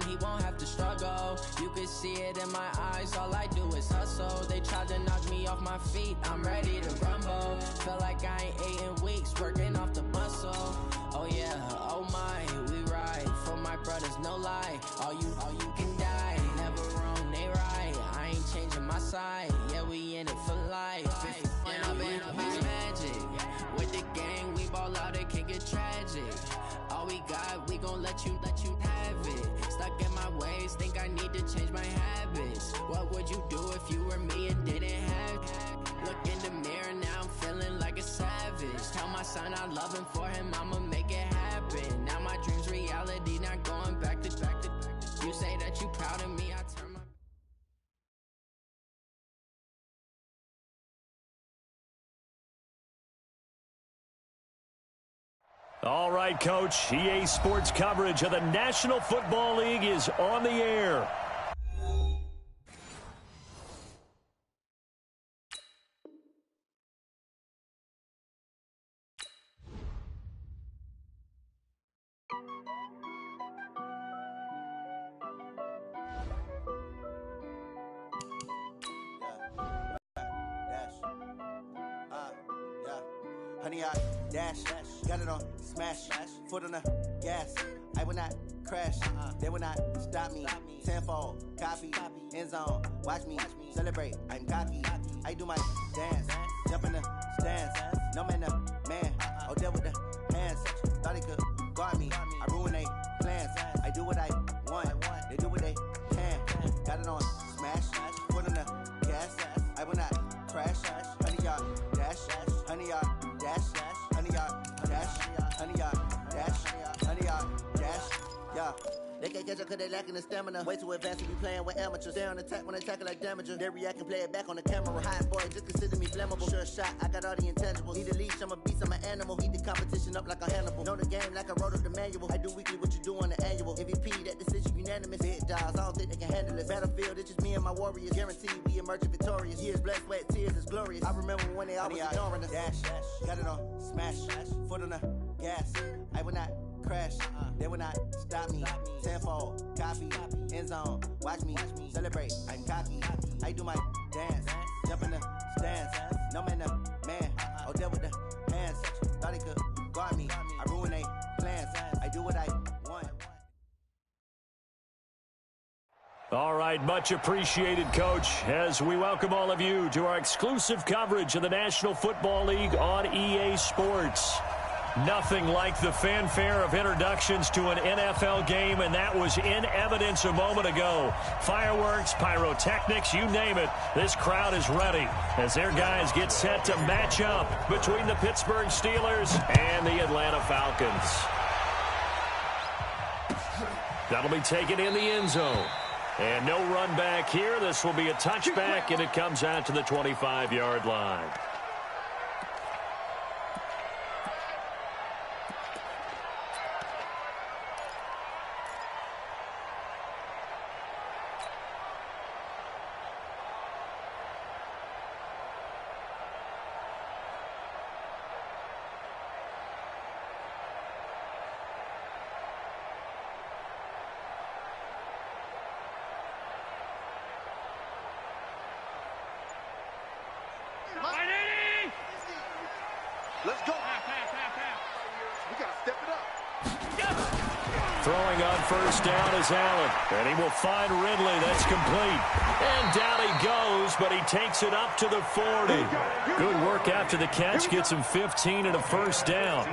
one, he won't have to struggle. You can see it in my eyes, all I do is hustle. They tried to knock me off my feet, I'm ready to rumble. Feel like I ain't ate in weeks, working off the muscle. Oh yeah, oh my, we ride for my brothers, no lie. All you can die, never wrong, they right. I ain't changing my side, yeah, we in it for life. And I've been magic. With the gang, we ball out, it can get tragic. All we got, we gon' let you have it. Stuck in my ways, think I need to change my habits. What would you do if you were me and didn't have it? Look in the mirror, now I'm feeling like a savage. Tell my son I love him, for him I'ma make it happen. Now my dream's reality, not going back to. You say that you proud of me, I turn my... All right, Coach. EA Sports coverage of the National Football League is on the air. Honey, I dash, got it on, smash, foot on the gas. I will not crash, they will not stop me. Tenfold, copy, end zone, watch me celebrate. I'm cocky, I do my dance, jump in the stands. No man, man, oh, there with the hands. Thought he could guard me, I ruin they plans. I do what I want, they do what they can. Got it on, smash, foot on the gas. I will not crash, honey, y'all dash, honey, y'all dash, honey, y'all dash, honey, y'all dash, honey, y'all dash, yeah. They can't catch up cause they lacking the stamina. Way too advanced to be playing with amateurs. Stay on attack when they tackle like damager. They react and play it back on the camera. Hot boy, just consider me flammable. Sure shot, I got all the intangibles. Need a leash, I'm a beast, I'm an animal. Eat the competition up like a Hannibal. Know the game like I wrote up the manual. I do weekly what you do on the annual. MVP, that decision unanimous. Big dogs, I don't think they can handle it. Battlefield, it's just me and my warriors. Guaranteed we emerging victorious. Years, blood, sweat, tears is glorious. I remember when they always ignoring us. Dash, got it on, smash, foot on the gas. I will not crash, they will not stop me. Tenfold, copy, end zone, watch me celebrate. I'm cocky, I do my dance, jump in the stands. No man, man, oh, there with the hands. Thought he could guard me, I ruin they plans. I do what I want. All right, much appreciated, Coach, as we welcome all of you to our exclusive coverage of the National Football League on EA Sports. Nothing like the fanfare of introductions to an NFL game, and that was in evidence a moment ago. Fireworks, pyrotechnics, you name it. This crowd is ready as their guys get set to match up between the Pittsburgh Steelers and the Atlanta Falcons. That'll be taken in the end zone. And no run back here. This will be a touchback, and it comes out to the 25-yard line. Let's go. We got to step it up. Throwing on first down is Allen. And he will find Ridley. That's complete. And down he goes, but he takes it up to the 40. Good work after the catch. Gets him 15 and a first down.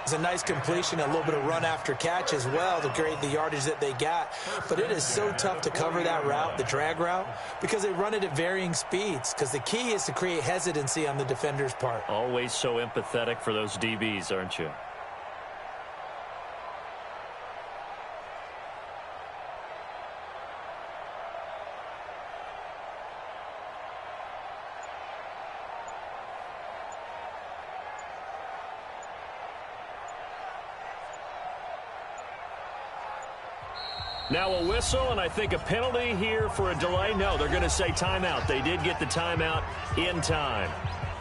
It's a nice completion, a little bit of run after catch as well to create the yardage that they got. But it is so tough to cover that route, the drag route, because they run it at varying speeds. Because the key is to create hesitancy on the defender's part. Always so empathetic for those DBs, aren't you? Now a whistle, and I think a penalty here for a delay. No, they're going to say timeout. They did get the timeout in time.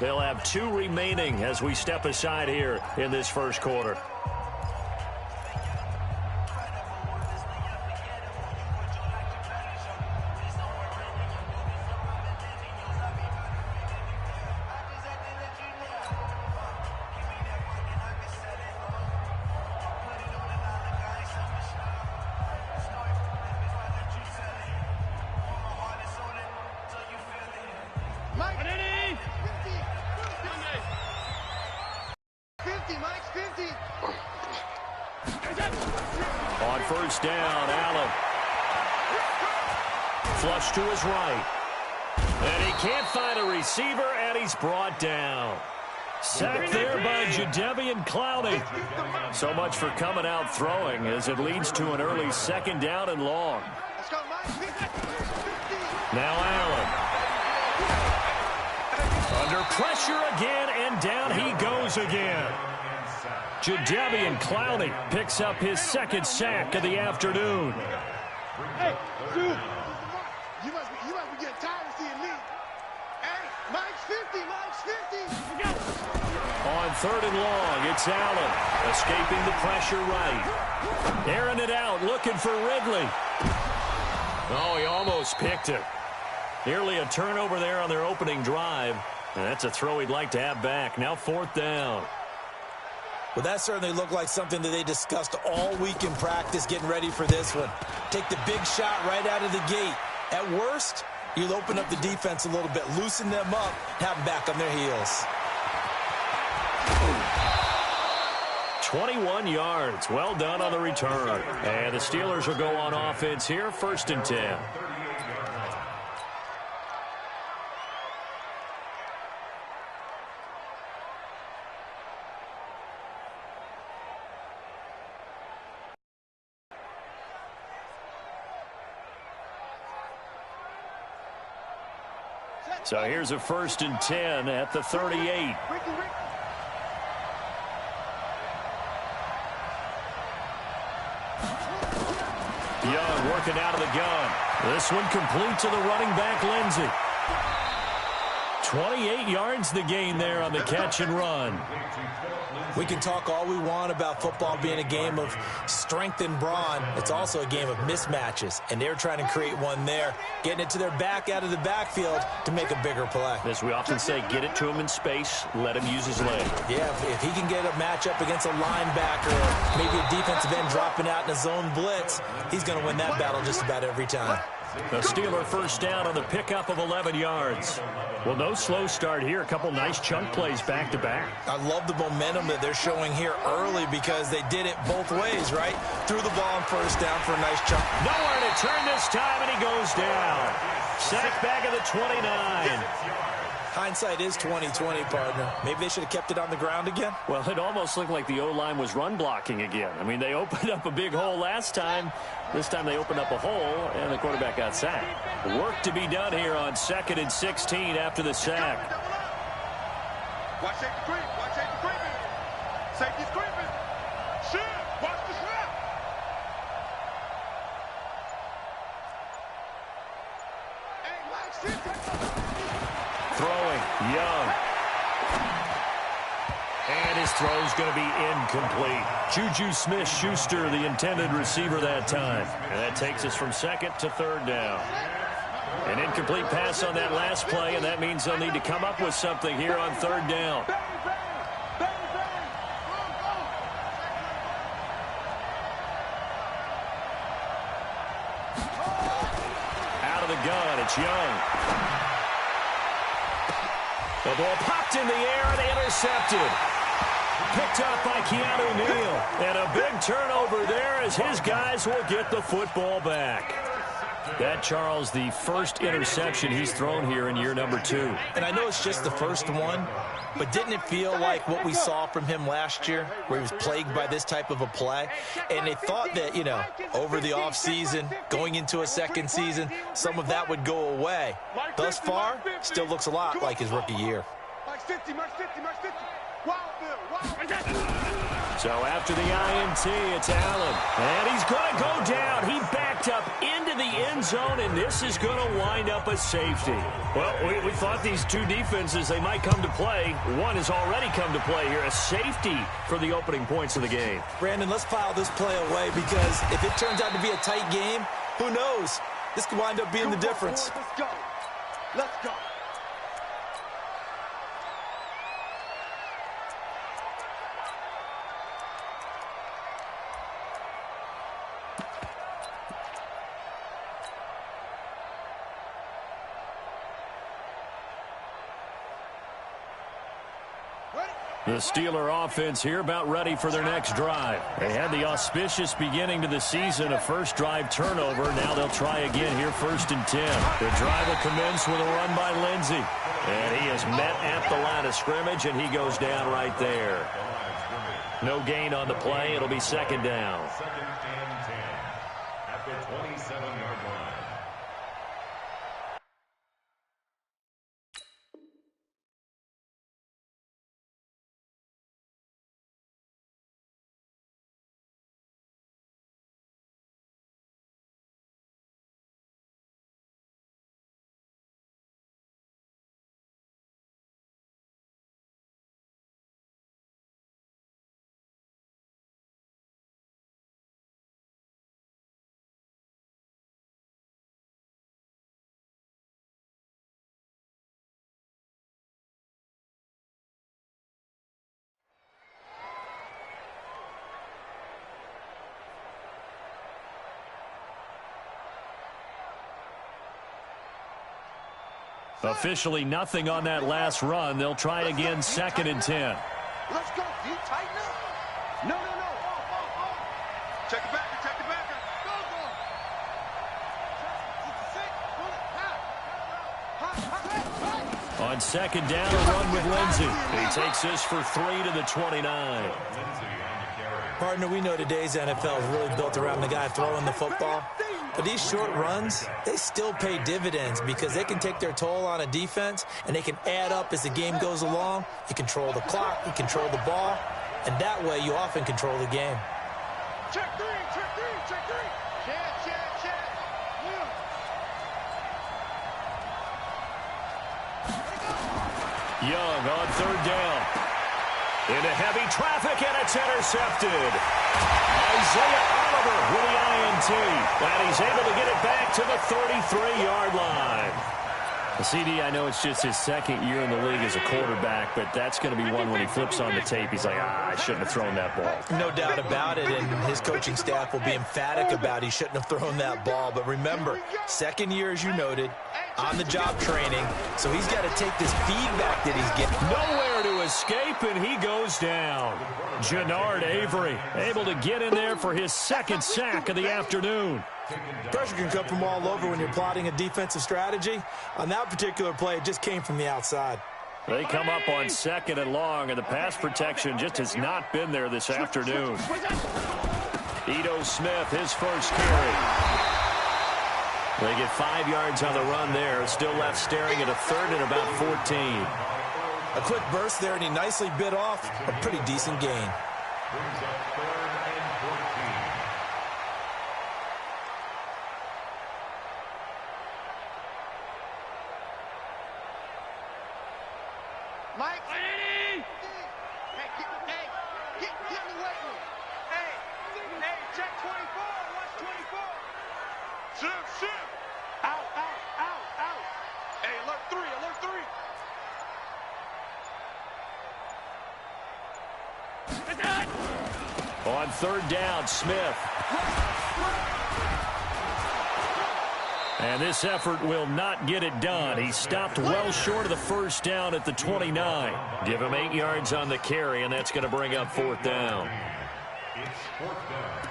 They'll have 2 remaining as we step aside here in this first quarter. first down. Allen. Flush to his right. And he can't find a receiver, and he's brought down. Sacked there by Jadeveon Clowney. So much for coming out throwing as it leads to an early second down and long. Now Allen. Under pressure again, and down he goes again. Jadeveon Clowney picks up his second sack of the afternoon. Hey, dude. You must be getting tired of seeing me. Hey, Mike's 50, Mike's 50. On third and long, it's Allen. Escaping the pressure right. Airing it out, looking for Ridley. Oh, he almost picked it. Nearly a turnover there on their opening drive. And that's a throw he'd like to have back. Now fourth down. Well, that certainly looked like something that they discussed all week in practice getting ready for this one. Take the big shot right out of the gate. At worst, you'll open up the defense a little bit, loosen them up, have them back on their heels. 21 yards. Well done on the return. And the Steelers will go on offense here, 1st and 10. So here's a 1st and 10 at the 38. Young working out of the gun. This one complete to the running back, Lindsey. 28 yards the gain there on the catch and run. We can talk all we want about football being a game of strength and brawn. It's also a game of mismatches, and they're trying to create one there, getting it to their back out of the backfield to make a bigger play. As we often say, get it to him in space, let him use his leg. Yeah, if he can get a matchup against a linebacker or maybe a defensive end dropping out in a zone blitz, he's going to win that battle just about every time. The Steeler first down on the pickup of 11 yards. Well, no slow start here. A couple nice chunk plays back-to-back. I love the momentum that they're showing here early because they did it both ways, right? Threw the ball on first down for a nice chunk. Nowhere to turn this time, and he goes down. Sack back at the 29. Hindsight is 20/20, partner. Maybe they should have kept it on the ground again. Well, it almost looked like the O-line was run blocking again. I mean, they opened up a big hole last time. This time they opened up a hole, and the quarterback got sacked. Work to be done here on 2nd and 16 after the sack. Watch safety creep. Watch safety creeping. Safety's creeping. Shit. Watch the snap. Hey, Mike, sit. Throwing, Young. And his throw's going to be incomplete. Juju Smith-Schuster, the intended receiver that time. And that takes us from 2nd to 3rd down. An incomplete pass on that last play, and that means they'll need to come up with something here on 3rd down. Out of the gun, it's Young. The ball popped in the air and intercepted. Picked up by Keanu Neal. And a big turnover there as his guys will get the football back. That, Charles, the first interception he's thrown here in year number 2. And I know it's just the first one, but didn't it feel like what we saw from him last year, where he was plagued by this type of a play? And they thought that, you know, over the offseason, going into a second season, some of that would go away. Thus far, still looks a lot like his rookie year. So after the INT, it's Allen. And he's going to go down. He backed up into the end zone, and this is going to wind up a safety. Well, we thought these two defenses, they might come to play. One has already come to play here, a safety for the opening points of the game. Brandon, let's file this play away because if it turns out to be a tight game, who knows? This could wind up being the difference. Let's go. Let's go. The Steeler offense here about ready for their next drive. They had the auspicious beginning to the season, a first drive turnover. Now they'll try again here, 1st and 10. The drive will commence with a run by Lindsey. And he is met at the line of scrimmage, and he goes down right there. No gain on the play. It'll be 2nd down. 2nd and 10 at the 27-yard line. Officially nothing on that last run. They'll try again, 2nd and 10. Let's go. Do you tighten up? No. Check it back. Check it back. Go. On 2nd down, a run with Lindsey. He takes this for 3 to the 29. Partner, we know today's NFL is really built around the guy throwing the football. But these short runs, they still pay dividends because they can take their toll on a defense, and they can add up as the game goes along. You control the clock, you control the ball, and that way you often control the game. Check three. Check. Young on 3rd down. Into heavy traffic, and it's intercepted. Isaiah Oliver with the INT. And he's able to get it back to the 33-yard line. The CD, I know it's just his 2nd year in the league as a quarterback, but that's going to be one when he flips on the tape. He's like, I shouldn't have thrown that ball. No doubt about it, and his coaching staff will be emphatic about he shouldn't have thrown that ball. But remember, 2nd year, as you noted, on-the-job training, so he's got to take this feedback that he's getting. Nowhere to escape, and he goes down. Jannard Avery able to get in there for his 2nd sack of the afternoon. Pressure can come from all over when you're plotting a defensive strategy. On that particular play, it just came from the outside. They come up on 2nd and long, and the pass protection just has not been there this afternoon. Ito Smith, his first carry. They get 5 yards on the run there. Still left staring at a 3rd and about 14. A quick burst there, and he nicely bit off a pretty decent gain. Brings up 3rd and 14. Mike. Hey, get in the weight room. Hey, check 24. Watch 24. Shift. Out. Hey, alert 3. On 3rd down, Smith. And this effort will not get it done. He stopped well short of the 1st down at the 29. Give him 8 yards on the carry, and that's going to bring up 4th down. It's 4th down.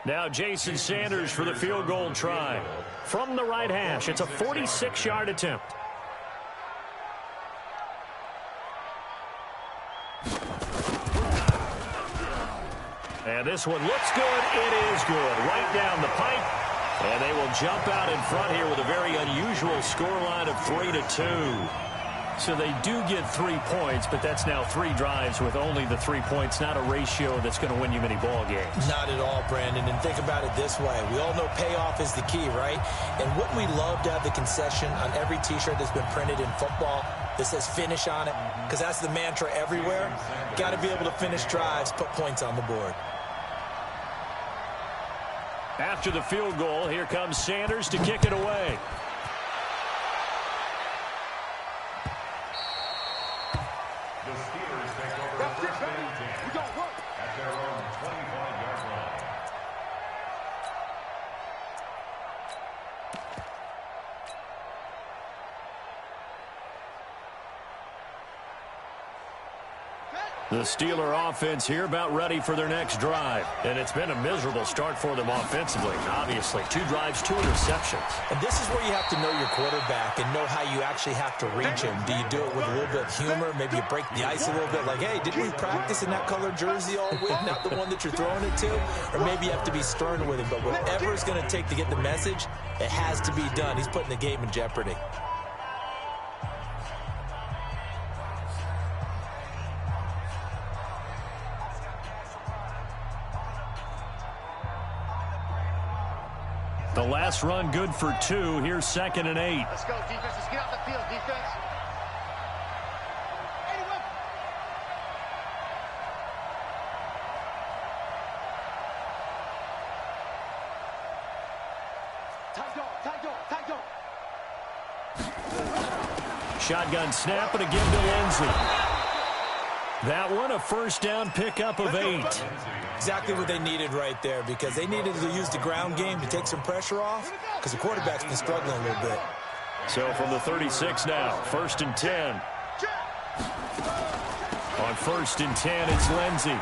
Now Jason Sanders for the field goal try. From the right hash, it's a 46-yard attempt. And this one looks good. It is good. Right down the pipe. And they will jump out in front here with a very unusual scoreline of 3-2. So they do get 3 points, but that's now 3 drives with only the 3 points, not a ratio that's going to win you many ball games. Not at all, Brandon. And think about it this way. We all know payoff is the key, right? And wouldn't we love to have the concession on every T-shirt that's been printed in football that says finish on it? Because that's the mantra everywhere. Got to be able to finish drives, put points on the board. After the field goal, here comes Sanders to kick it away. The Steeler offense here about ready for their next drive. And it's been a miserable start for them offensively. Obviously, 2 drives, 2 interceptions. And this is where you have to know your quarterback and know how you actually have to reach him. Do you do it with a little bit of humor? Maybe you break the ice a little bit like, hey, didn't we practice in that color jersey all week, not the one that you're throwing it to? Or maybe you have to be stern with him. But whatever it's going to take to get the message, it has to be done. He's putting the game in jeopardy. The last run good for 2. Here's 2nd and 8. Let's go, defense. Let's get out the field, defense. Tight dog. Shotgun snap and a give to Lindsey. That one a first down pickup of 8. Exactly what they needed right there, because they needed to use the ground game to take some pressure off, because the quarterback's been struggling a little bit. So from the 36 now, 1st and 10. On 1st and 10, it's Lindsey.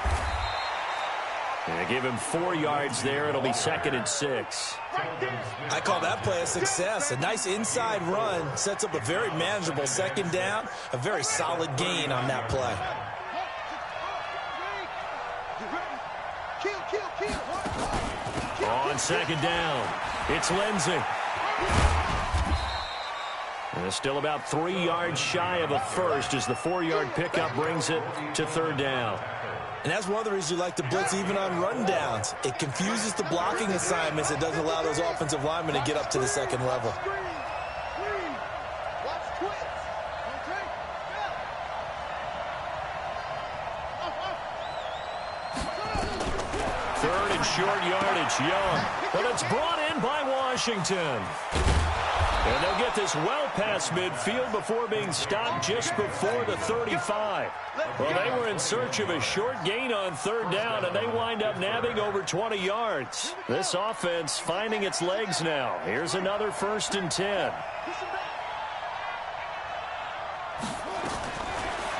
And they give him 4 yards there. It'll be 2nd and 6. I call that play a success. A nice inside run sets up a very manageable 2nd down, a very solid gain on that play. On 2nd down, it's Lindsey. And it's still about 3 yards shy of a first as the 4-yard pickup brings it to 3rd down. And that's one of the reasons you like to blitz even on rundowns. It confuses the blocking assignments. It doesn't allow those offensive linemen to get up to the 2nd level. 3rd and short yardage, Young. But it's brought in by Washington. And they'll get this well past midfield before being stopped just before the 35. Well, they were in search of a short gain on 3rd down, and they wind up nabbing over 20 yards. This offense finding its legs now. Here's another 1st and 10.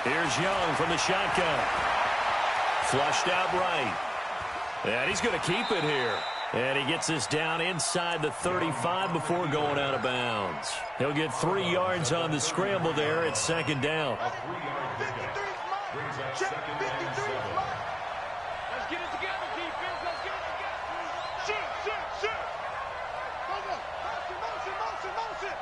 Here's Young from the shotgun. Flushed out right. And he's going to keep it here. And he gets this down inside the 35 before going out of bounds. He'll get 3 yards on the scramble there at 2nd down. Let's get it together, defense. Let's get it together. Shoot. Motion.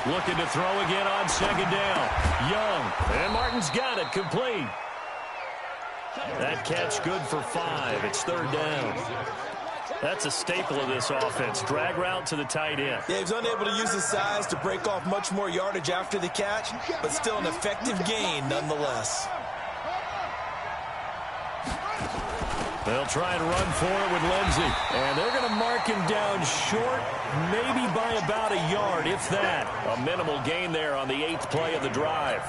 Looking to throw again on 2nd down. Young. And Martin's got it. Complete. That catch good for 5. It's 3rd down. That's a staple of this offense. Drag route to the tight end. Yeah, he's unable to use his size to break off much more yardage after the catch, but still an effective gain nonetheless. They'll try and run for it with Lindsey. And they're going to mark him down short, maybe by about a yard, if that. A minimal gain there on the 8th play of the drive.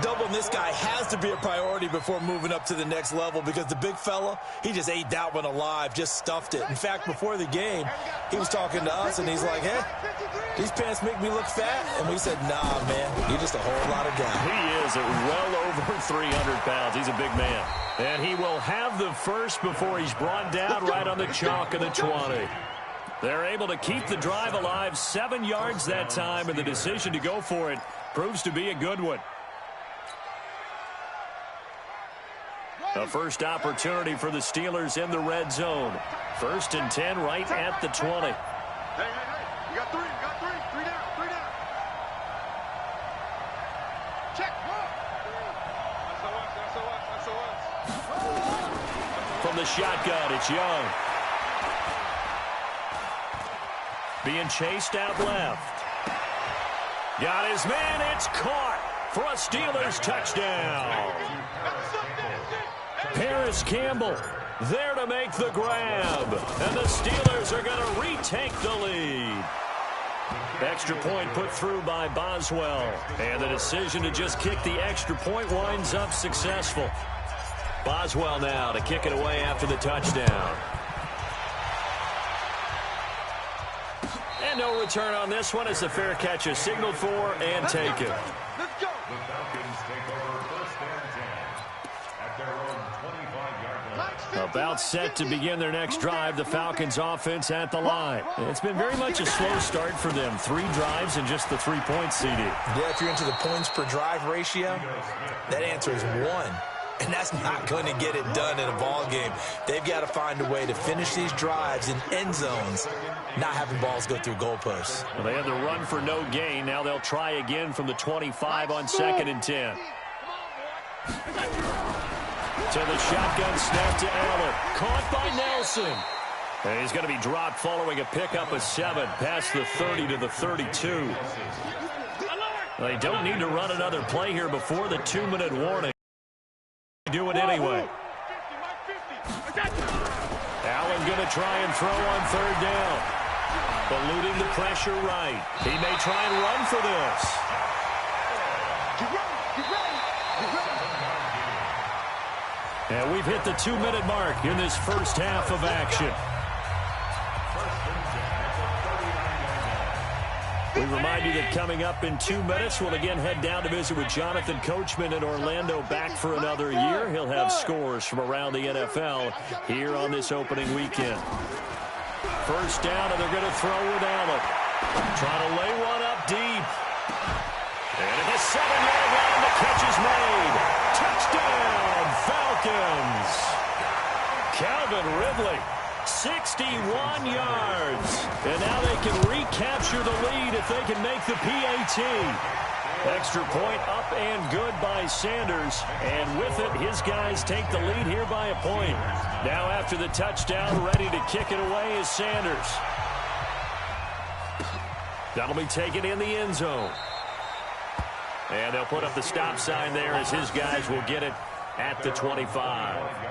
Doubling this guy has to be a priority before moving up to the next level, because the big fella, he just ate that one alive, just stuffed it. In fact, before the game, he was talking to us, and he's like, hey, these pants make me look fat. And we said, nah, man, you're just a whole lot of guy. He is at well over 300 pounds. He's a big man. And he will have the first before he's brought down right on the chalk of the 20. They're able to keep the drive alive, 7 yards that time, and the decision to go for it proves to be a good one. A first opportunity for the Steelers in the red zone. 1st and 10 right at the 20. Hey. You got 3. Three down. Check. That's From the shotgun, it's Young. Being chased out left. Got his man. It's caught for a Steelers touchdown. Paris Campbell there to make the grab. And the Steelers are going to retake the lead. Extra point put through by Boswell. And the decision to just kick the extra point winds up successful. Boswell now to kick it away after the touchdown. And no return on this one as the fair catch is signaled for and taken. Let's go. The Falcons take over first and 10 at their own 25-yard line. About set to begin their next drive, the Falcons offense at the line. It's been very much a slow start for them. 3 drives and just the 3 points, CD. Yeah, if you're into the points per drive ratio, that answer is 1. And that's not going to get it done in a ball game. They've got to find a way to finish these drives in end zones, not having balls go through goalposts. Well, they had the run for no gain. Now they'll try again from the 25 on 2nd and 10. To the shotgun snap to Allen. Caught by Nelson. And he's going to be dropped following a pickup of 7 past the 30 to the 32. They don't need to run another play here before the 2-minute warning. Do it anyway. Allen going to try and throw on 3rd down. Eluding the pressure right. He may try and run for this. And we've hit the 2-minute mark in this first half of action. We remind you that coming up in 2 minutes, we'll again head down to visit with Jonathan Coachman in Orlando, back for another year. He'll have scores from around the NFL here on this opening weekend. First down, and they're going to throw with Allen. Trying to lay one up deep. And at the 7-yard line, the catch is made. Touchdown, Falcons. Calvin Ridley. 61 yards. And now they can recapture the lead if they can make the PAT. Extra point up and good by Sanders. And with it, his guys take the lead here by a point. Now after the touchdown, ready to kick it away is Sanders. That'll be taken in the end zone. And they'll put up the stop sign there as his guys will get it at the 25.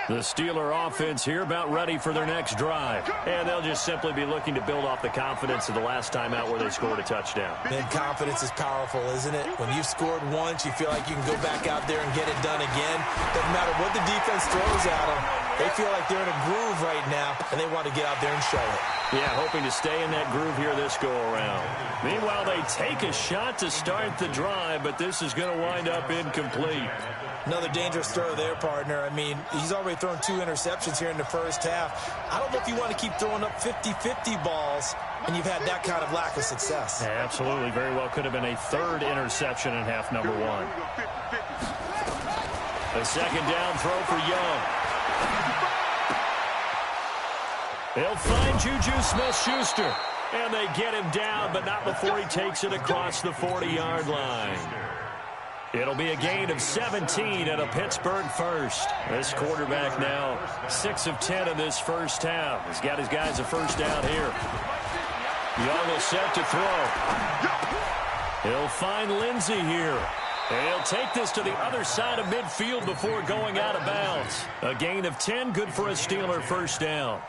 The Steeler offense here about ready for their next drive. And they'll just simply be looking to build off the confidence of the last time out where they scored a touchdown. Man, confidence is powerful, isn't it? When you've scored once, you feel like you can go back out there and get it done again. Doesn't matter what the defense throws at them. They feel like they're in a groove right now, and they want to get out there and show it. Yeah, hoping to stay in that groove here this go-around. Meanwhile, they take a shot to start the drive, but this is going to wind up incomplete. Another dangerous throw there, partner. I mean, he's already thrown 2 interceptions here in the first half. I don't know if you want to keep throwing up 50-50 balls, and you've had that kind of lack of success. Yeah, absolutely. Very well could have been a 3rd interception in half number 1. A 2nd down throw for Young. They'll find Juju Smith-Schuster. And they get him down, but not before he takes it across the 40-yard line. It'll be a gain of 17 and a Pittsburgh first. This quarterback now 6 of 10 in this first half. He's got his guys a first down here. Young will set to throw. He'll find Lindsey here. And he'll take this to the other side of midfield before going out of bounds. A gain of 10, good for a Steeler first down.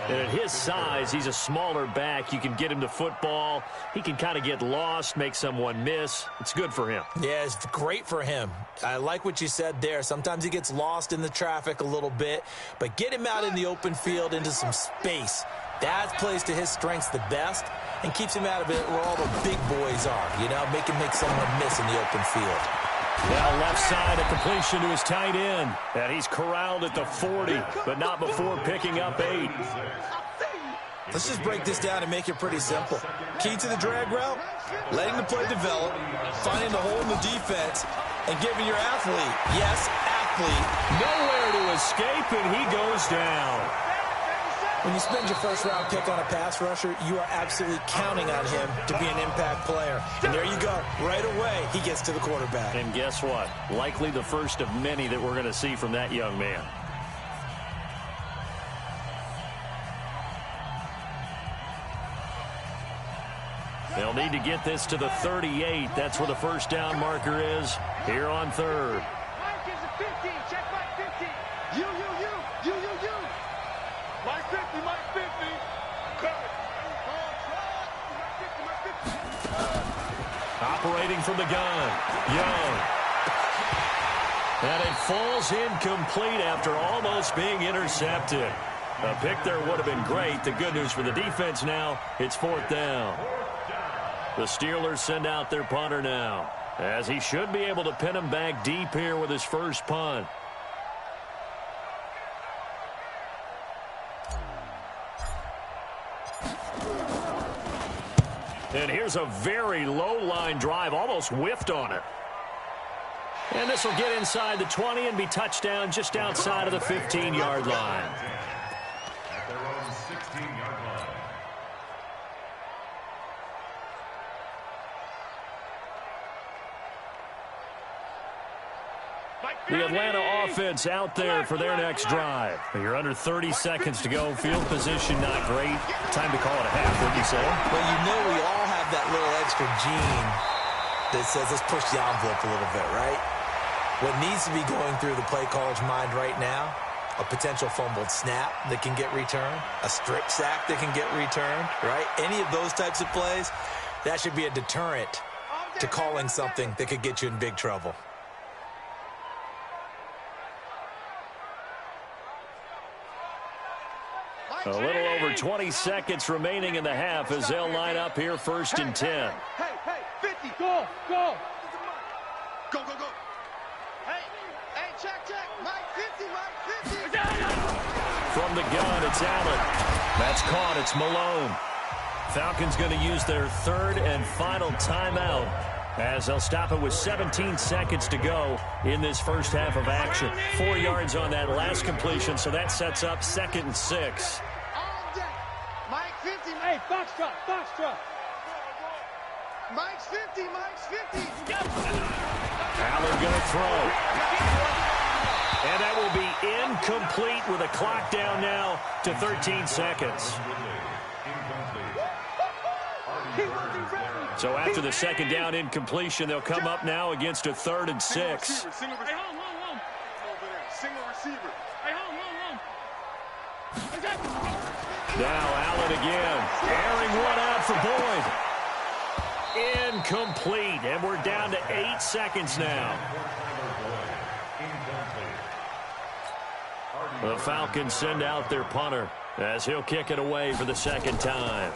And at his size, he's a smaller back. You can get him to football. He can kind of get lost, make someone miss. It's good for him. Yeah, it's great for him. I like what you said there. Sometimes he gets lost in the traffic a little bit, but get him out in the open field into some space. That plays to his strengths the best and keeps him out of it where all the big boys are, you know, make someone miss in the open field. Now left side, a completion to his tight end. And he's corralled at the 40, but not before picking up 8. Let's just break this down and make it pretty simple. Key to the drag route, letting the play develop, finding the hole in the defense, and giving your athlete, yes, athlete, nowhere to escape, and he goes down. When you spend your first-round pick on a pass rusher, you are absolutely counting on him to be an impact player. And there you go. Right away, he gets to the quarterback. And guess what? Likely the first of many that we're going to see from that young man. need to get this to the 38. That's where the first down marker is here on third. Mike is a 50. Check Mike 50. You. Mike 50, Mike 50. Cover. Operating from the gun. Young. And it falls incomplete after almost being intercepted. A pick there would have been great. The good news for the defense now, it's fourth down. The Steelers send out their punter now, as he should be able to pin him back deep here with his first punt. And here's a very low-line drive, almost whiffed on it. And this will get inside the 20 and be touchdown just outside of the 15-yard line. At their own 16-yard line. The Atlanta offense out there for their next drive. You're under 30 seconds to go. Field position not great. Time to call it a half, wouldn't you say? Well, you know we all have that little extra gene that says let's push the envelope a little bit, right? What needs to be going through the play caller's mind right now, a potential fumbled snap that can get returned, a strip sack that can get returned, right? Any of those types of plays, that should be a deterrent to calling something that could get you in big trouble. A little over 20 seconds remaining in the half as they'll line up here first and 10. Hey, 50, go. Go. Hey, check, Mike 50, Mike 50. From the gun, it's Allen. That's caught, it's Malone. Falcons going to use their third and final timeout as they'll stop it with 17 seconds to go in this first half of action. 4 yards on that last completion, so that sets up 2nd and 6. Mike 50. Hey, Foxtrot. Mike's 50. Allen going to throw. And that will be incomplete with a clock down now to 13 seconds. So after the second down incompletion, they'll come up now against a 3rd and 6. Single receiver. Now Allen again, airing one out for Boyd. Incomplete, and we're down to 8 seconds now. The Falcons send out their punter as he'll kick it away for the second time.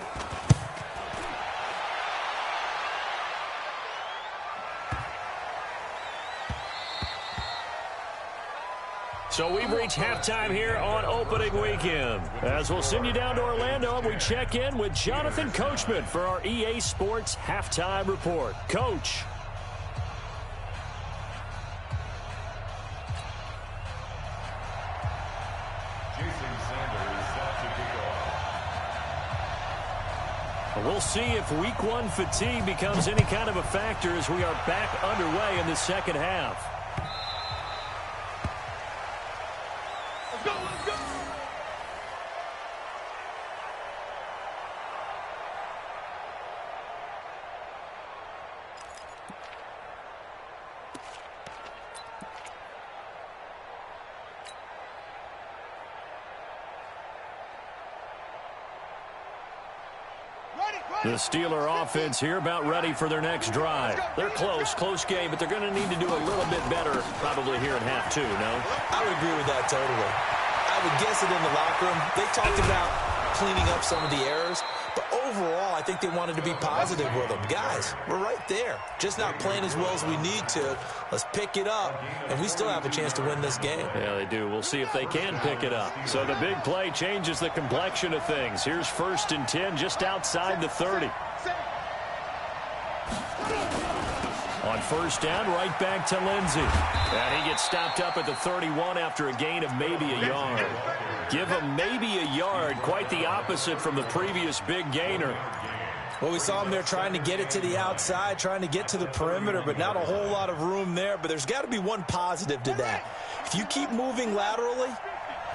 So we've reached halftime here on opening weekend. As we'll send you down to Orlando, and we check in with Jonathan Coachman for our EA Sports Halftime Report. Coach. We'll see if week 1 fatigue becomes any kind of a factor as we are back underway in the second half. Let's go. The Steeler offense here about ready for their next drive. They're close game, but they're going to need to do a little bit better probably here in half 2, no? I would agree with that totally. I would guess it in the locker room. They talked about cleaning up some of the errors, but overall I think they wanted to be positive with them. Guys, we're right there. Just not playing as well as we need to. Let's pick it up, and we still have a chance to win this game. Yeah, they do. We'll see if they can pick it up. So the big play changes the complexion of things. Here's 1st and 10 just outside the 30. On first down, right back to Lindsey. And he gets stopped up at the 31 after a gain of maybe a yard. Give him maybe a yard, quite the opposite from the previous big gainer. Well, we saw him there trying to get it to the outside, trying to get to the perimeter, but not a whole lot of room there. But there's got to be one positive to that. If you keep moving laterally,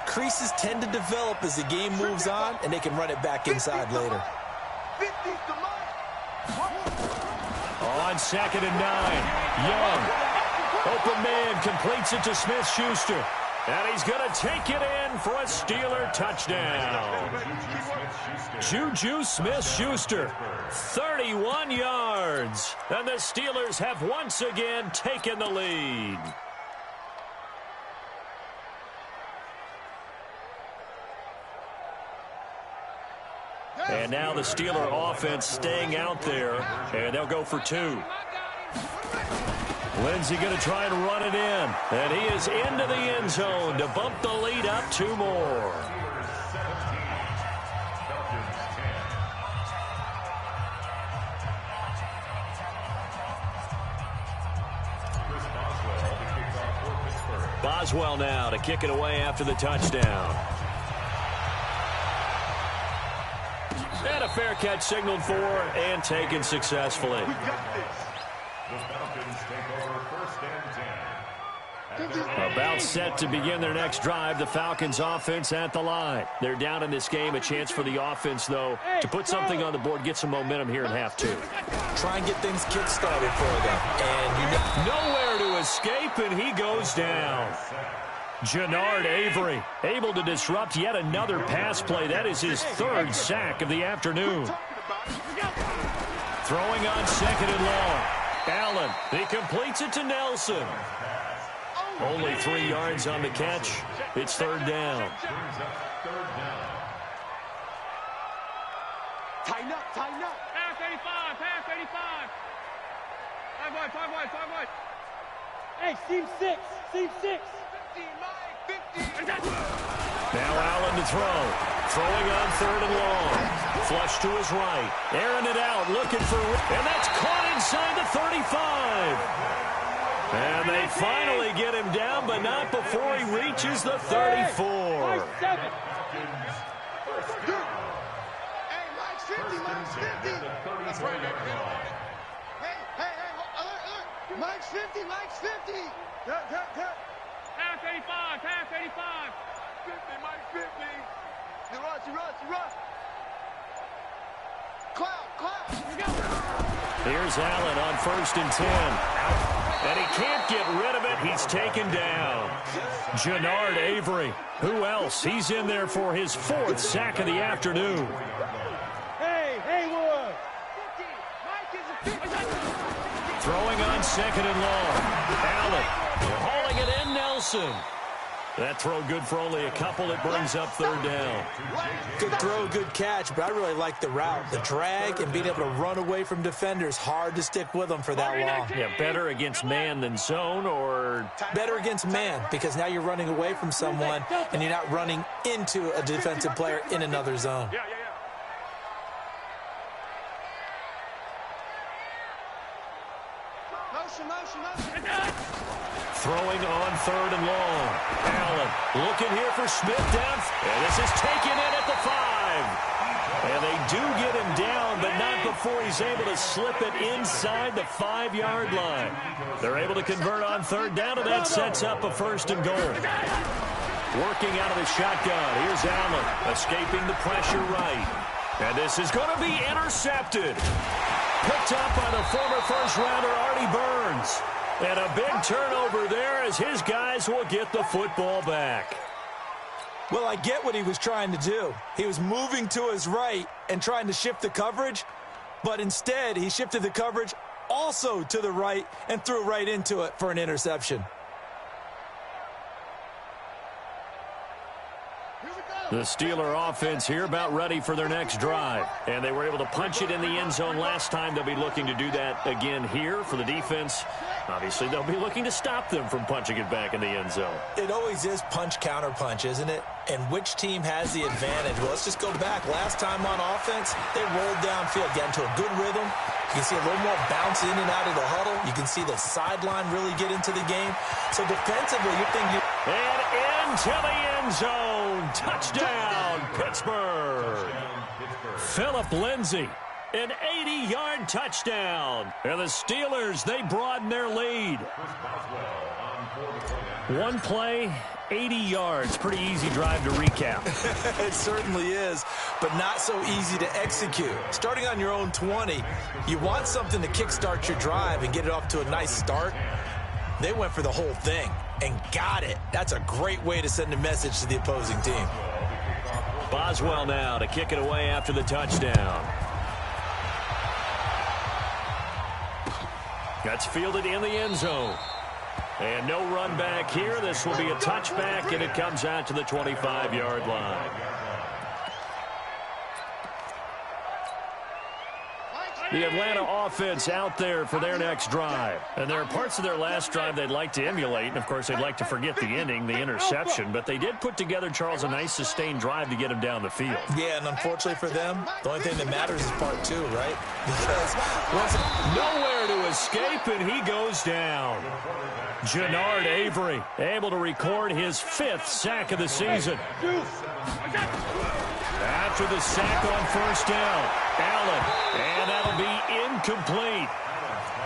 creases tend to develop as the game moves on, and they can run it back inside later. 50's the mark. on 2nd and 9. Young. Open man completes it to Smith-Schuster. And he's going to take it in for a Steeler touchdown. Juju Smith-Schuster, 31 yards. And the Steelers have once again taken the lead. And now the Steeler offense staying out there, and they'll go for 2. Lindsey going to try and run it in, and he is into the end zone to bump the lead up 2 more. Boswell now to kick it away after the touchdown. And a fair catch signaled for and taken successfully. About set to begin their next drive, the Falcons offense at the line. They're down in this game. A chance for the offense, though, to put something on the board, get some momentum here in half 2. Try and get things kick-started for them. And nowhere to escape, and he goes down. Jannard Avery able to disrupt yet another pass play. That is his 3rd sack of the afternoon. Throwing on 2nd and long. Allen, he completes it to Nelson. Only 3 yards on the catch. It's 3rd down. Tighten up, tighten up. Pass 85, pass 85. 5 wide. Hey, seam 6, seam 6. 50. Now Allen to throw. Throwing on 3rd and long. Flush to his right. Airing it out, looking for... And that's caught inside the 35. And they finally get him down, but not before he reaches the 34. Hey, Mike's 50, Mike's 50. That's right. Hey, alert. Mike's 50, Mike's 50. Pass 85, pass 85. 50, Mike's 50. You rush. Cloud. Here's Allen on 1st and 10. And he can't get rid of it. He's taken down. Jannard Avery. Who else? He's in there for his 4th sack of the afternoon. Hey, Haywood. 50. Mike is a 50. Throwing on 2nd and long. Allen hauling it in. Nelson. That throw good for only a couple. It brings up 3rd down. good throw, good catch, but I really like the route. The drag and being able to run away from defenders, hard to stick with them for that long. Yeah, better against man than zone, or? Better against man, because now you're running away from someone and you're not running into a defensive player in another zone. Throwing on 3rd and long. Allen looking here for Smith down. And this is taken in at the 5. And they do get him down, but not before he's able to slip it inside the 5-yard line. They're able to convert on 3rd down, and that sets up a 1st and goal. Working out of the shotgun. Here's Allen escaping the pressure right. And this is going to be intercepted. Picked up by the former first-rounder Artie Burns. And a big turnover there as his guys will get the football back. Well, I get what he was trying to do. He was moving to his right and trying to shift the coverage, but instead he shifted the coverage also to the right and threw right into it for an interception. The Steeler offense here about ready for their next drive. And they were able to punch it in the end zone last time. They'll be looking to do that again here for the defense. Obviously, they'll be looking to stop them from punching it back in the end zone. It always is punch-counter-punch, isn't it? And which team has the advantage? Well, let's just go back. Last time on offense, they rolled downfield, got into a good rhythm. You can see a little more bounce in and out of the huddle. You can see the sideline really get into the game. So defensively, you're thinking... And into the end zone. Touchdown, Pittsburgh. Philip Lindsay, an 80-yard touchdown. And the Steelers, they broaden their lead. One play, 80 yards. Pretty easy drive to recap. It certainly is, but not so easy to execute. Starting on your own 20, you want something to kickstart your drive and get it off to a nice start. They went for the whole thing and got it. That's a great way to send a message to the opposing team. Boswell now to kick it away after the touchdown. That's fielded in the end zone. And no run back here. This will be a touchback, and it comes out to the 25-yard line. The Atlanta offense out there for their next drive. And there are parts of their last drive they'd like to emulate. And, of course, they'd like to forget the ending, the interception. But they did put together, Charles, a nice sustained drive to get him down the field. Yeah, and unfortunately for them, the only thing that matters is part two, right? Because nowhere to escape, and he goes down. Jannard Avery able to record his 5th sack of the season. After the sack on first down, Allen, and that'll be incomplete.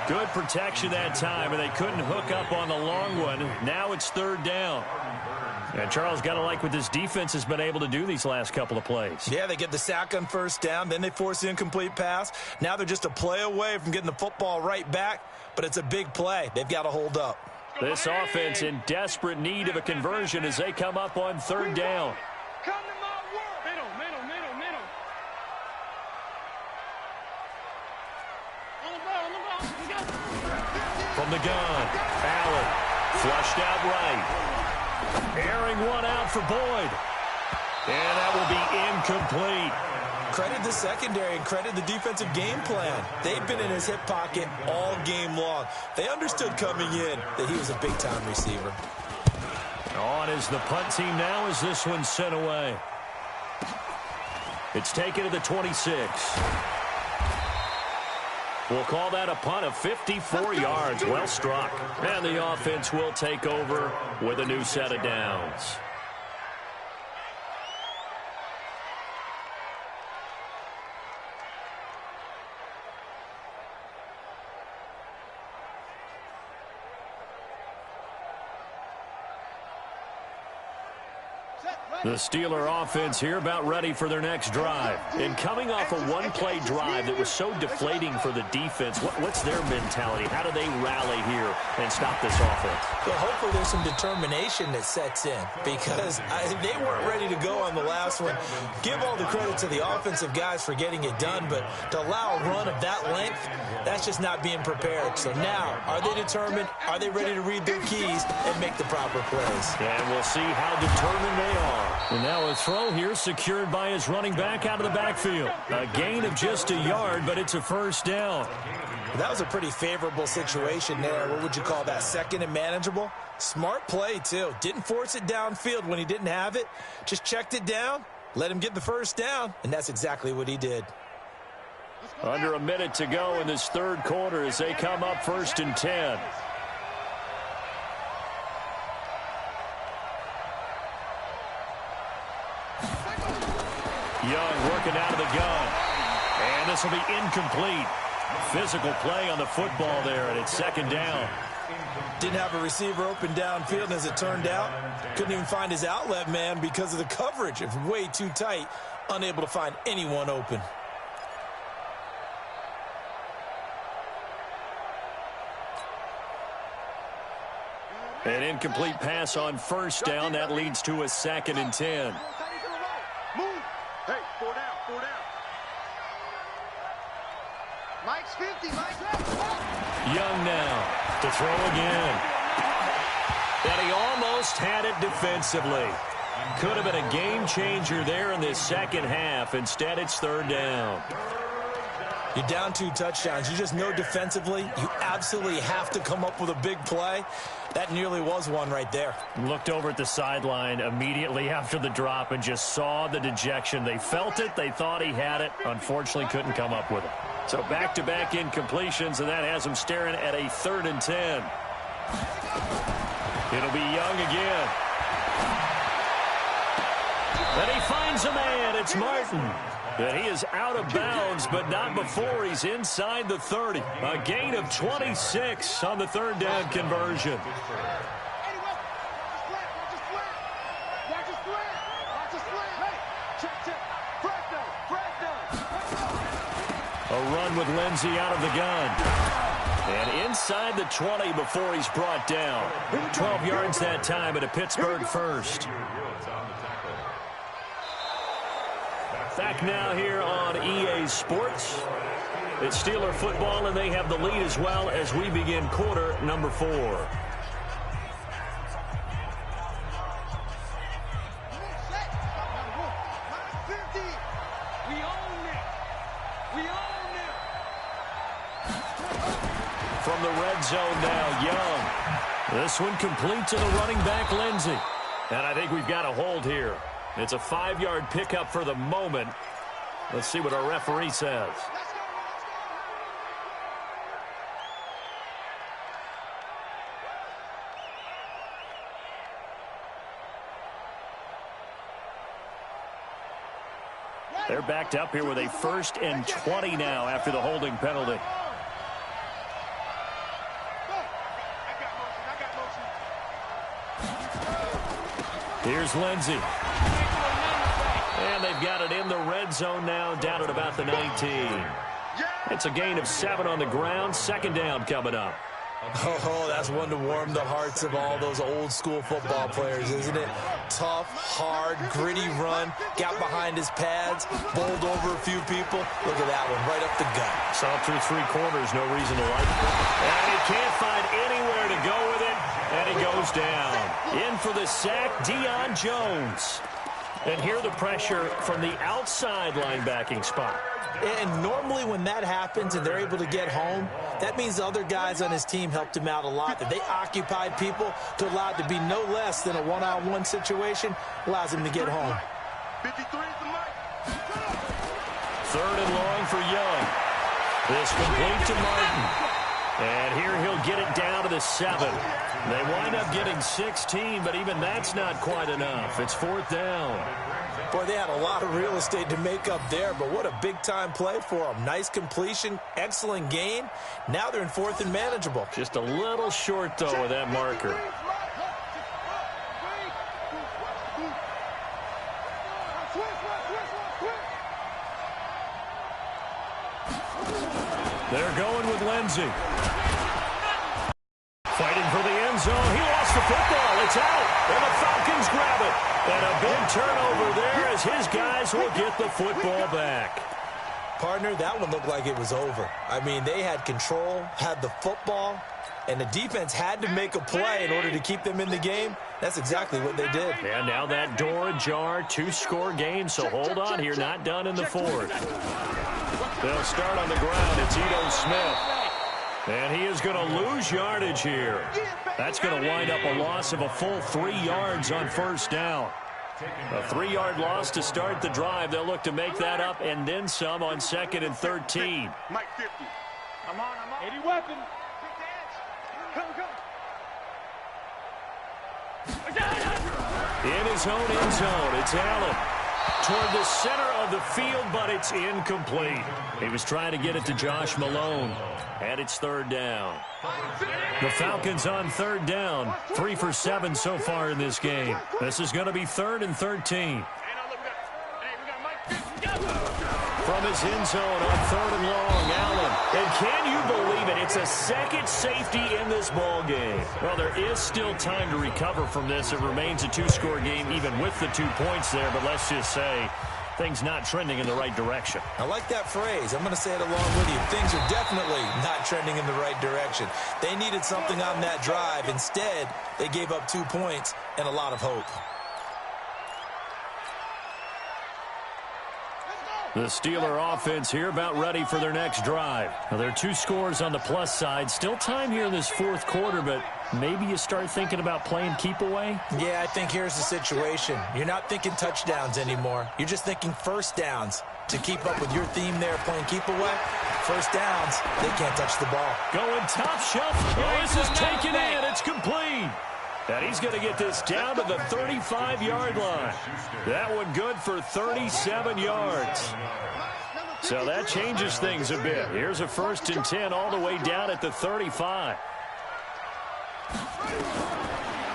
Good protection that time, and they couldn't hook up on the long one. Now it's 3rd down. And Charles, got to like what this defense has been able to do these last couple of plays. Yeah, they get the sack on first down, then they force the incomplete pass. Now they're just a play away from getting the football right back, but it's a big play. They've got to hold up. This offense in desperate need of a conversion as they come up on 3rd down. Come to my world. Middle. On the ball. From the gun, Allen flushed out right. Airing one out for Boyd. And that will be incomplete. Credit the secondary and credit the defensive game plan. They've been in his hip pocket all game long. They understood coming in that he was a big-time receiver. On is the punt team now as this one's sent away. It's taken to the 26. We'll call that a punt of 54 yards. Well struck. And the offense will take over with a new set of downs. The Steeler offense here about ready for their next drive. And coming off a one-play drive that was so deflating for the defense, what's their mentality? How do they rally here and stop this offense? Well, hopefully there's some determination that sets in because they weren't ready to go on the last one. Give all the credit to the offensive guys for getting it done, but to allow a run of that length, that's just not being prepared. So now, are they determined? Are they ready to read their keys and make the proper plays? And we'll see how determined they are. And now a throw here secured by his running back out of the backfield. A gain of just a yard, but it's a first down. That was a pretty favorable situation there. What would you call that? Second and manageable? Smart play, too. Didn't force it downfield when he didn't have it. Just checked it down, let him get the first down, and that's exactly what he did. Under a minute to go in this 3rd quarter as they come up 1st and 10. Young working out of the gun. And this will be incomplete. Physical play on the football there, and it's 2nd down. Didn't have a receiver open downfield, and as it turned out, couldn't even find his outlet man because of the coverage. It was way too tight, unable to find anyone open. An incomplete pass on first down. That leads to a 2nd and 10. Move. Hey, 4 down. Mike's 50. Mike's left. Young now to throw again. And he almost had it defensively. Could have been a game changer there in this second half. Instead, it's 3rd down. You're down 2 touchdowns. You just know defensively you absolutely have to come up with a big play. That nearly was one right there. Looked over at the sideline immediately after the drop and just saw the dejection. They felt it. They thought he had it. Unfortunately, couldn't come up with it. So back-to-back incompletions, and that has him staring at a 3rd and 10. It'll be Young again. And he finds a man. It's Martin. And he is out of bounds, but not before he's inside the 30. A gain of 26 on the 3rd down conversion. A run with Lindsey out of the gun. And inside the 20 before he's brought down. 12 yards that time at a Pittsburgh first. Back now here on EA Sports. It's Steeler football, and they have the lead as well as we begin quarter number 4. From the red zone now, Young. This one complete to the running back, Lindsey. And I think we've got a hold here. It's a 5-yard pickup for the moment. Let's see what our referee says. They're backed up here with a 1st and 20 now after the holding penalty. Here's Lindsey. And they've got it in the red zone now, down at about the 19. It's a gain of 7 on the ground. 2nd down coming up. Oh, that's one to warm the hearts of all those old-school football players, isn't it? Tough, hard, gritty run. Got behind his pads, bowled over a few people. Look at that one, right up the gut. Saw through 3 quarters, no reason to like it. And he can't find anywhere to go with it, and he goes down. In for the sack, Deion Jones. And here the pressure from the outside linebacking spot. And normally when that happens and they're able to get home, that means the other guys on his team helped him out a lot. That they occupied people to allow it to be no less than a one-on-one situation, allows him to get home. 3rd and long for Young. This complete to Martin. And here he'll get it down to the 7. They wind up getting 16, but even that's not quite enough. It's 4th down. Boy, they had a lot of real estate to make up there, but what a big-time play for them. Nice completion, excellent gain. Now they're in 4th and manageable. Just a little short, though, with that marker. They're going with Lindsey. Fighting for the end zone. He lost the football. It's out. And the Falcons grab it. And a big turnover there as his guys will get the football back. Partner, that one looked like it was over. I mean, they had control, had the football, and the defense had to make a play in order to keep them in the game. That's exactly what they did. And now that door ajar, 2-score game, so hold on here, not done in the 4th. They'll start on the ground. It's Ito Smith. And he is going to lose yardage here. That's going to wind up a loss of a full 3 yards on 1st down. A 3-yard loss to start the drive. They'll look to make that up and then some on 2nd and 13. Mike 50. I'm on. 80 weapon. In his own end zone, it's Allen. Toward the center of the field, but it's incomplete. He was trying to get it to Josh Malone, and it's 3rd down. The Falcons on 3rd down, 3 for 7 so far in this game. This is going to be 3rd and 13. From his end zone on 3rd and long, Allen. And can you believe it? It's a 2nd safety in this ball game. Well, there is still time to recover from this. It remains a 2-score game even with the 2 points there, but let's just say things not trending in the right direction. I like that phrase. I'm going to say it along with you. Things are definitely not trending in the right direction. They needed something on that drive. Instead, they gave up 2 points and a lot of hope. The Steeler offense here about ready for their next drive. Now, there are 2 scores on the plus side. Still time here in this 4th quarter, but maybe you start thinking about playing keep away? Yeah, I think here's the situation. You're not thinking touchdowns anymore. You're just thinking 1st downs. To keep up with your theme there, playing keep away, 1st downs, they can't touch the ball. Going top shelf. Oh, this is taken in. It's complete. And he's going to get this down to the 35-yard line. That one good for 37 yards. So that changes things a bit. Here's a 1st and 10 all the way down at the 35.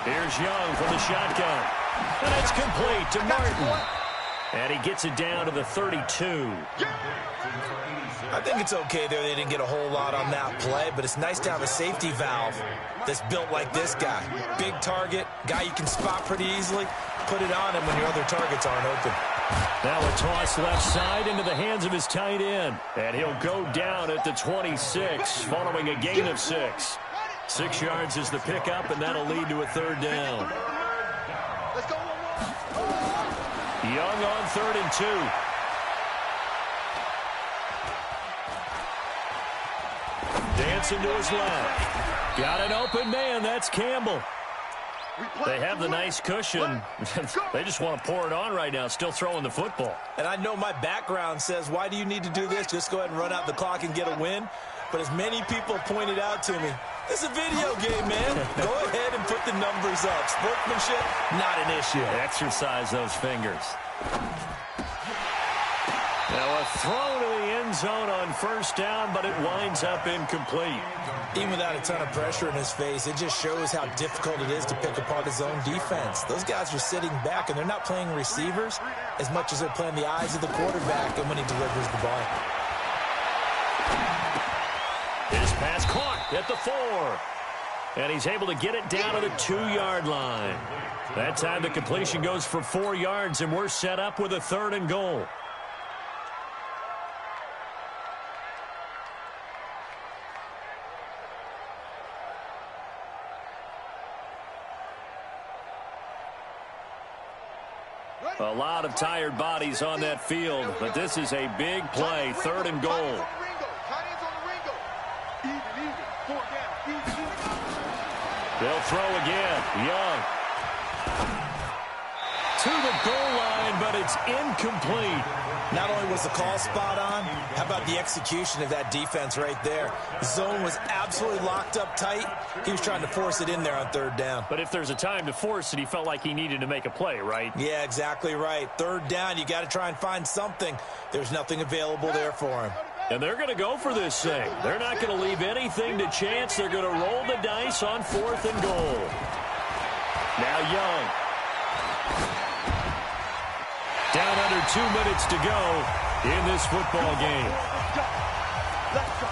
Here's Young from the shotgun. And it's complete to Martin. And he gets it down to the 32. I think it's okay there. They didn't get a whole lot on that play, but it's nice to have a safety valve that's built like this guy. Big target, guy you can spot pretty easily. Put it on him when your other targets aren't open. Now a toss left side into the hands of his tight end. And he'll go down at the 26 following a gain of 6. 6 yards is the pickup, and that'll lead to a third down. Young on 3rd and 2. Dancing to his left. Got an open man. That's Campbell. They have the nice cushion. They just want to pour it on right now, still throwing the football. And I know my background says, why do you need to do this? Just go ahead and run out the clock and get a win. But as many people pointed out to me, it's a video game, man. Go ahead and put the numbers up. Sportsmanship, not an issue. Exercise those fingers. Now a throw to the end zone on 1st down, but it winds up incomplete. Even without a ton of pressure in his face, it just shows how difficult it is to pick apart his own defense. Those guys are sitting back, and they're not playing receivers as much as they're playing the eyes of the quarterback and when he delivers the ball. His pass caught at the 4. And he's able to get it down to the 2-yard line. That time the completion goes for 4 yards, and we're set up with a 3rd and goal. A lot of tired bodies on that field, but this is a big play, 3rd and goal. They'll throw again. Young. To the goal line, but it's incomplete. Not only was the call spot on, how about the execution of that defense right there? The zone was absolutely locked up tight. He was trying to force it in there on 3rd down. But if there's a time to force it, he felt like he needed to make a play, right? Yeah, exactly right. 3rd down, you got to try and find something. There's nothing available there for him. And they're going to go for this thing. They're not going to leave anything to chance. They're going to roll the dice on 4th and goal. Now Young. Down under 2 minutes to go in this football game. Let's go.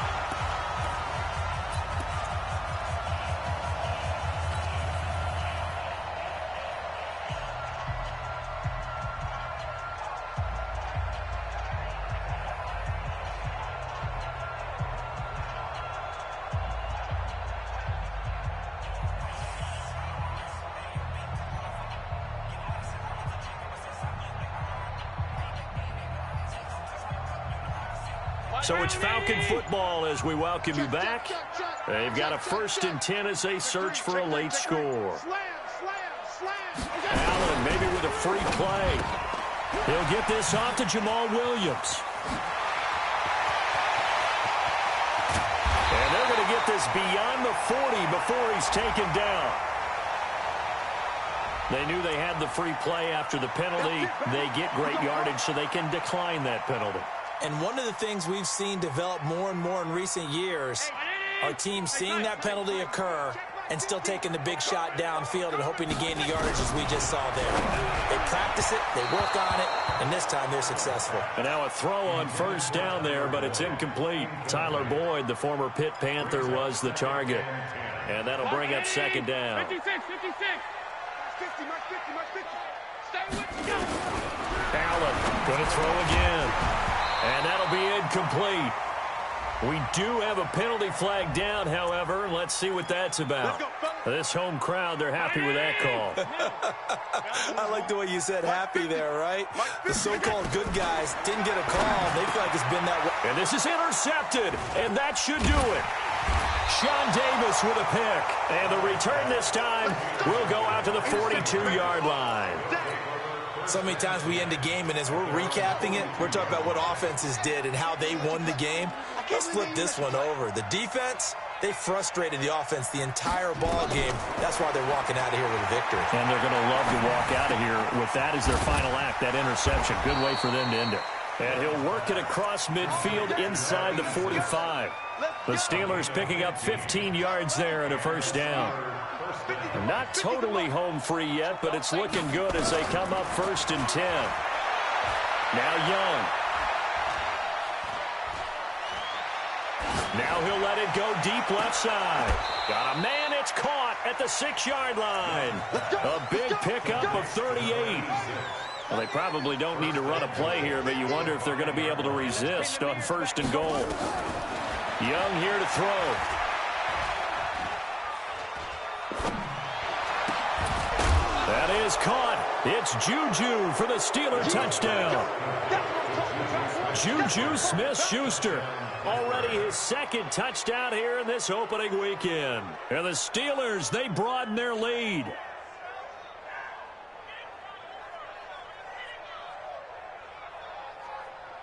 So it's Falcon football as we welcome you back. They've got a 1st and 10 as they search for a late score. Allen maybe with a free play. He'll get this off to Jamal Williams. And they're going to get this beyond the 40 before he's taken down. They knew they had the free play after the penalty. They get great yardage so they can decline that penalty. And one of the things we've seen develop more and more in recent years are teams seeing that penalty occur and still taking the big shot downfield and hoping to gain the yardage as we just saw there. They practice it, they work on it, and this time they're successful. And now a throw on 1st down there, but it's incomplete. Tyler Boyd, the former Pitt Panther, was the target. And that'll bring up 2nd down. 56, 56. 50, Mark 50, Mark 50. Stay with you. Allen going to throw again. And that'll be incomplete. We do have a penalty flag down, however. Let's see what that's about. This home crowd, they're happy with that call. I like the way you said happy there, right? The so-called good guys didn't get a call. They feel like it's been that way. And this is intercepted, and that should do it. Sean Davis with a pick. And the return this time will go out to the 42-yard line. So many times we end a game, and as we're recapping it, we're talking about what offenses did and how they won the game. Let's flip this one over. The defense, they frustrated the offense the entire ball game. That's why they're walking out of here with a victory. And they're going to love to walk out of here with that as their final act, that interception. Good way for them to end it. And he'll work it across midfield inside the 45. The Steelers picking up 15 yards there and a 1st down. Not totally home free yet, but it's looking good as they come up 1st and 10. Now Young. Now he'll let it go deep left side. Got a man. It's caught at the 6-yard line. A big pickup of 38. Well, they probably don't need to run a play here, but you wonder if they're going to be able to resist on 1st and goal. Young here to throw. That is caught. It's Juju for the Steeler touchdown. Juju Smith-Schuster. Already his 2nd touchdown here in this opening weekend. And the Steelers, they broaden their lead.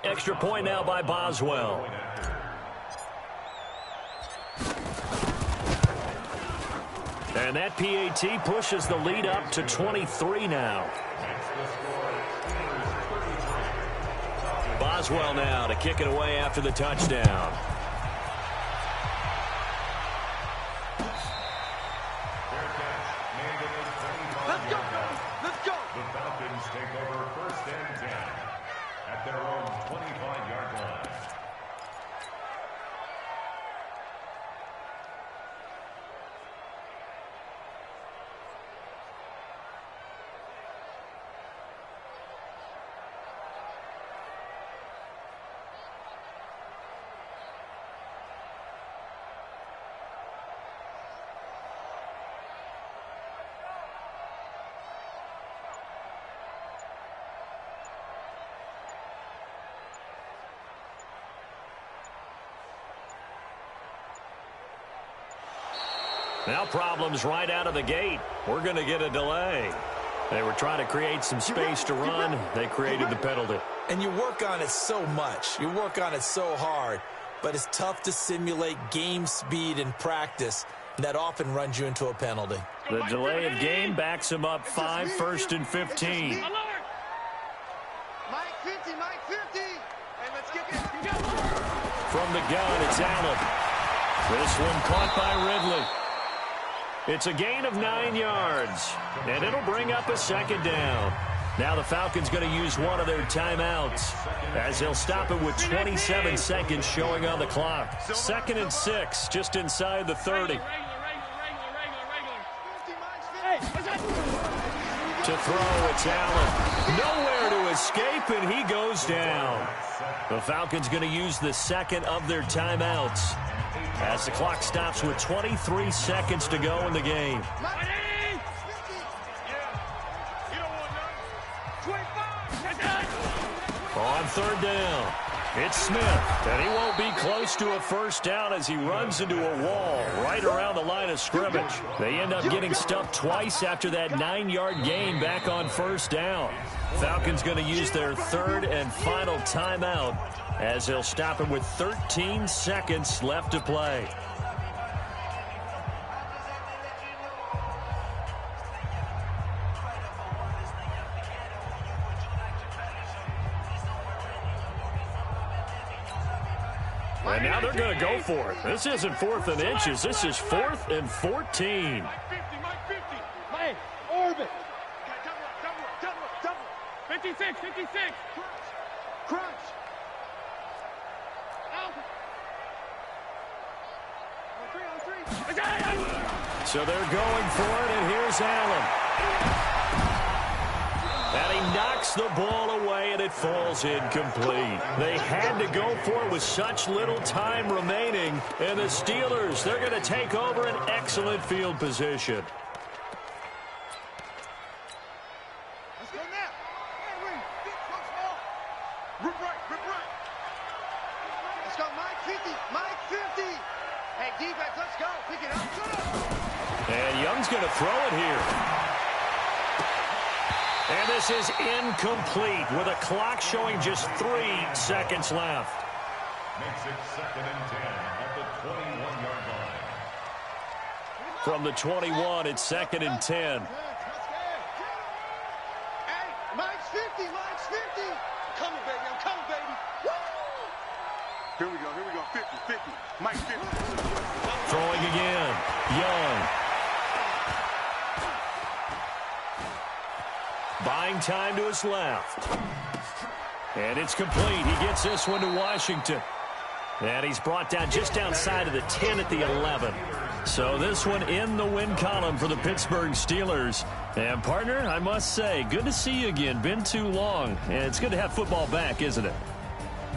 Extra point now by Boswell. And that PAT pushes the lead up to 23 now. Boswell now to kick it away after the touchdown. Let's go! Let's go! The Falcons take over 1st and 10 at their own 25-yard line. Now problems right out of the gate. We're going to get a delay. They were trying to create some space to run. They created the penalty. And you work on it so much. You work on it so hard. But it's tough to simulate game speed in practice. And that often runs you into a penalty. The delay of game backs him up 5, 1st and 15. Mike 50, Mike 50. Hey, let's kick it. From the gun, it's Allen. This one caught by Ridley. It's a gain of 9 yards, and it'll bring up a 2nd down. Now the Falcons going to use one of their timeouts, as they'll stop it with 27 seconds showing on the clock. 2nd and 6, just inside the 30. To throw, it's Allen. Nowhere to escape, and he goes down. The Falcons going to use the 2nd of their timeouts, as the clock stops with 23 seconds to go in the game. On 3rd down, it's Smith, and he won't be close to a 1st down as he runs into a wall right around the line of scrimmage. They end up getting stuffed twice after that 9-yard gain back on 1st down. Falcons going to use their 3rd and final timeout, as they'll stop it with 13 seconds left to play. And now they're going to go for it. This isn't 4th and inches. This is 4th and 14. Mike 50, Mike 50. Mike, orbit. Double. 56. Crunch. On 3. So they're going for it, and here's Allen. And he knocks the ball away, and it falls incomplete. They had to go for it with such little time remaining. And the Steelers, they're going to take over an excellent field position. Let's go now. Rip right. Let's go, Mike 50. Hey, defense, let's go. Pick it up. And Young's going to throw it here. And this is incomplete with a clock showing just 3 seconds left. Makes it 2nd and 10 at the 21-yard line. From the 21, it's 2nd and 10. Hey, Mike's 50. Coming, baby. I'm coming, baby. Woo! Here we go. 50. Mike 50. Throwing again. Young. Buying time to his left. And it's complete. He gets this one to Washington. And he's brought down just outside of the 10 at the 11. So this one in the win column for the Pittsburgh Steelers. And, partner, I must say, good to see you again. Been too long. And it's good to have football back, isn't it?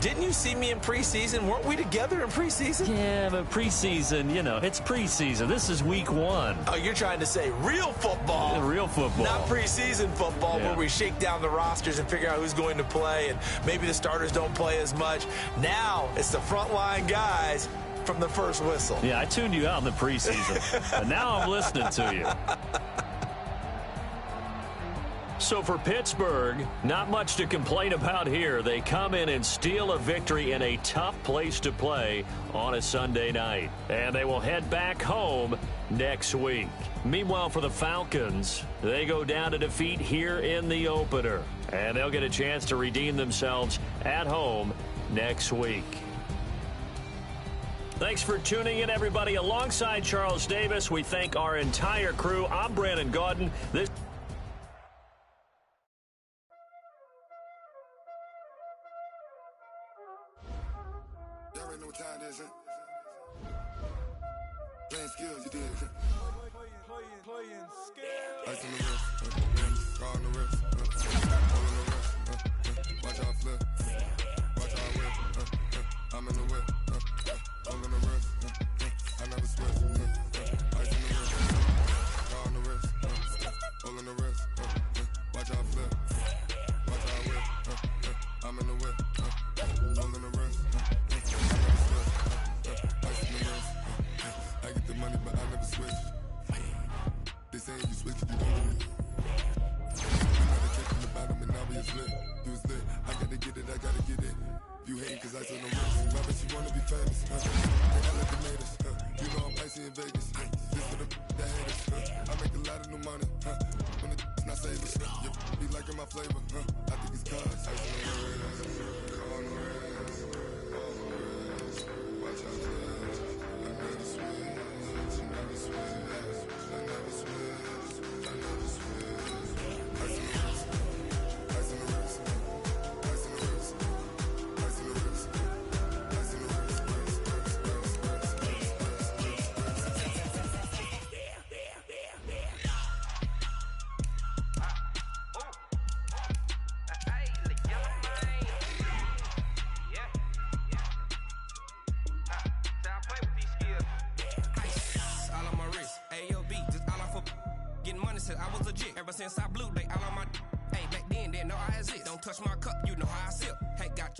Didn't you see me in preseason? Weren't we together in preseason? Yeah, but preseason, you know, it's preseason. This is week 1. Oh, you're trying to say real football. Yeah, real football. Not preseason football where we shake down the rosters and figure out who's going to play, and maybe the starters don't play as much. Now it's the frontline guys from the first whistle. Yeah, I tuned you out in the preseason, but now I'm listening to you. So for Pittsburgh, not much to complain about here. They come in and steal a victory in a tough place to play on a Sunday night. And they will head back home next week. Meanwhile, for the Falcons, they go down to defeat here in the opener. And they'll get a chance to redeem themselves at home next week. Thanks for tuning in, everybody. Alongside Charles Davis, we thank our entire crew. I'm Brandon Gaudin. Y'all already know what time it is, huh? Playing skills, you did. Playing skills. Ice on the wrist, car on the wrist, all on the wrist, watch out flip, watch out whip, I'm in the whip, all on the wrist, I never switch, ice on the wrist, car on the wrist, all on the wrist, watch out flip, watch out whip, I'm in the whip, all on the wrist. I get the money, but I never switch. They say you switch, you don't win. You never check from the bottom, and now we is lit. You was lit. I gotta get it, I gotta get it. You hate cause I said no risk. I bet you wanna be famous. They underestimated us. You know I'm icy in Vegas. This for the haters. I make a lot of new money. When it's not savers. You be liking my flavor. I think it's cause. Ice on the wrist. On the wrist. On the wrist. Watch out for this. I never switch. I never switch. I never switch. I never switch. Ice on the wrist. Ice on the wrist. Ice on the wrist. Ice on the wrist. Ice on the wrist. I was legit. Ever since I blew, they all on my. Hey, back then, didn't know I exist. Don't touch my cup, you know how I sip. Hey, got